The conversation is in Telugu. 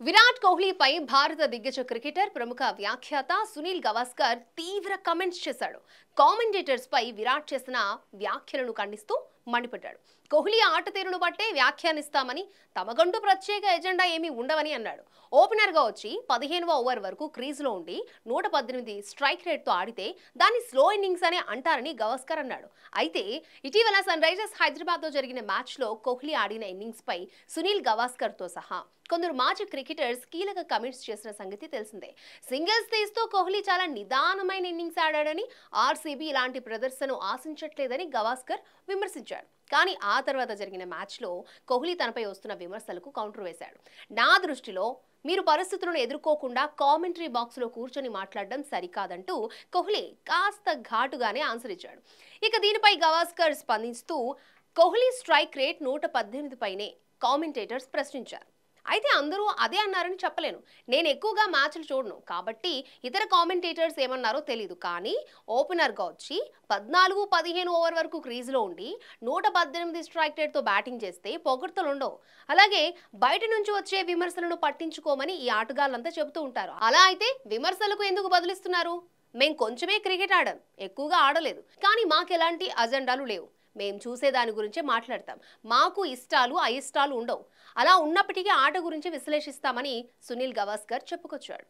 విరాట్ కోహ్లీపై భారత దిగ్గజ క్రికెటర్ ప్రముఖ వ్యాఖ్యాత సునీల్ గవాస్కర్ తీవ్ర కామెంట్స్ చేశాడు. కామెంటేటర్స్ పై విరాట్ చేసిన వ్యాఖ్యలను ఖండిస్తూ మండిపడ్డాడు. కోహ్లీ ఆట తీరును బట్టే వ్యాఖ్యానిస్తామని, తమకంటూ ప్రత్యేక ఎజెండా ఏమీ ఉండవని అన్నాడు. ఓపెనర్ గా వచ్చి 15వ ఓవర్ వరకు క్రీజులో ఉండి 118 స్ట్రైక్ రేట్ తో ఆడితే దాన్ని స్లో ఇన్నింగ్స్ అని అంటారని గవాస్కర్ అన్నాడు. అయితే ఇటీవల సన్ రైజర్స్ హైదరాబాద్ తో జరిగిన మ్యాచ్ లో కోహ్లీ ఆడిన ఇన్నింగ్స్ పై సునీల్ గవాస్కర్ తో సహా కొందరు మాజీ క్రికెటర్స్ కీలక కమెంట్స్ చేసిన సంగతి తెలిసిందే. సింగిల్స్ తీస్తూ కోహ్లీ చాలా నిదానమైన ఇన్నింగ్స్ ఆడాడని, ఆర్సీబీ ఇలాంటి ప్రదర్శన ఆశించట్లేదని గవాస్కర్ విమర్శించాడు. కానీ ఆ తర్వాత జరిగిన మ్యాచ్లో కోహ్లీ తనపై వస్తున్న విమర్శలకు కౌంటర్ వేశాడు. నా దృష్టిలో మీరు పరిస్థితులను ఎదుర్కోకుండా కామెంటరీ బాక్స్లో కూర్చొని మాట్లాడడం సరికాదంటూ కోహ్లీ కాస్త ఘాటుగానే ఆన్సర్ ఇచ్చాడు. ఇక దీనిపై గవాస్కర్ స్పందిస్తూ కోహ్లీ స్ట్రైక్ రేట్ 118 పైనే కామెంటేటర్స్ ప్రశ్నించారు. అయితే అందరూ అదే అన్నారని చెప్పలేను. నేను ఎక్కువగా మ్యాచ్లు చూడను కాబట్టి ఇతర కామెంటేటర్స్ ఏమన్నారో తెలీదు. కానీ ఓపెనర్గా వచ్చి 14-15 ఓవర్ వరకు క్రీజ్లో ఉండి 118 స్ట్రైక్ రేట్తో బ్యాటింగ్ చేస్తే పొగడ్తలు ఉండవు. అలాగే బయట నుంచి వచ్చే విమర్శలను పట్టించుకోమని ఈ ఆటగాళ్ళంతా చెబుతూ ఉంటారు. అలా అయితే విమర్శలకు ఎందుకు బదులిస్తున్నారు? మేం కొంచెమే క్రికెట్ ఆడాం, ఎక్కువగా ఆడలేదు. కానీ మాకెలాంటి అజెండాలు లేవు. మేం చూసే దాని గురించే మాట్లాడతాం. మాకు ఇష్టాలు అయిష్టాలు ఉండవు. అలా ఉన్నప్పటికీ ఆట గురించి విశ్లేషిస్తామని సునీల్ గవాస్కర్ చెప్పుకొచ్చాడు.